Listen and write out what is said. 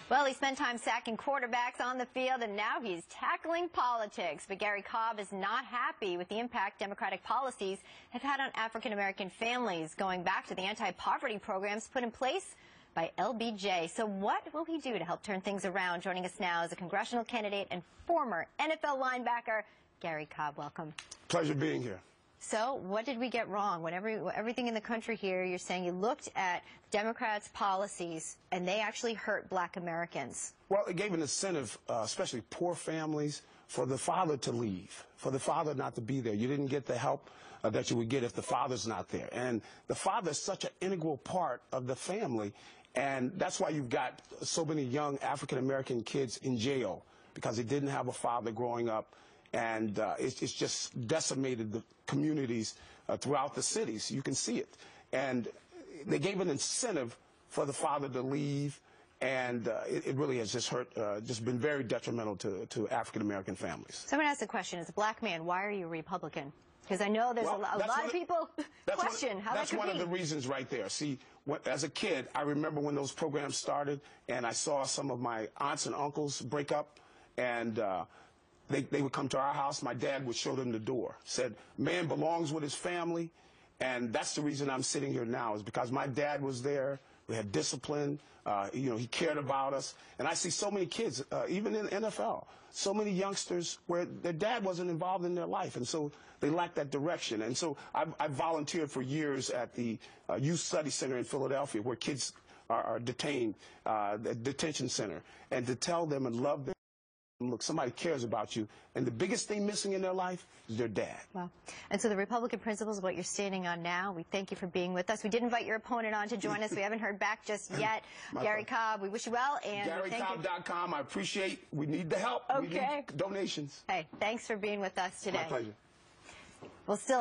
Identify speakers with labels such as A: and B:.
A: Well, he spent time sacking quarterbacks on the field, and now he's tackling politics. But Garry Cobb is not happy with the impact Democratic policies have had on African-American families, going back to the anti-poverty programs put in place by LBJ. So what will he do to help turn things around? Joining us now is a congressional candidate and former NFL linebacker, Garry Cobb. Welcome.
B: Pleasure being here.
A: So what did we get wrong? When everything in the country here, you're saying you looked at Democrats' policies and they actually hurt black Americans.
B: Well, it gave an incentive, especially poor families, for the father to leave, for the father not to be there. You didn't get the help that you would get if the father's not there. And the father is such an integral part of the family, and that's why you've got so many young African-American kids in jail, because they didn't have a father growing up. And it's just decimated the communities throughout the cities. You can see it. And they gave an incentive for the father to leave, and it really has just hurt, just been very detrimental to African-American families.
A: Someone asked the question, as a black man, why are you a Republican? Because I know there's a lot of people question how that could be. That's one of the reasons right there. See, as a kid, I remember when those programs started, and I saw some of my aunts and uncles break up, and they would come to our house. My dad would show them the door. Said, man belongs with his family. And that's the reason I'm sitting here now, is because my dad was there. We had discipline. He cared about us. And I see so many kids, even in the NFL, so many youngsters where their dad wasn't involved in their life. And so they lack that direction. And so I volunteered for years at the Youth Study Center in Philadelphia, where kids are detained, the detention center, and to tell them and love them. Look, somebody cares about you, and the biggest thing missing in their life is their dad. Wow. And so the Republican principles of what you're standing on now, we thank you for being with us. We did invite your opponent on to join us. We haven't heard back just yet. Garry Cobb, we wish you well. And GarryCobb.com. I appreciate, we need the help. Okay. We need donations. Hey, thanks for being with us today.
B: My pleasure.
A: We'll still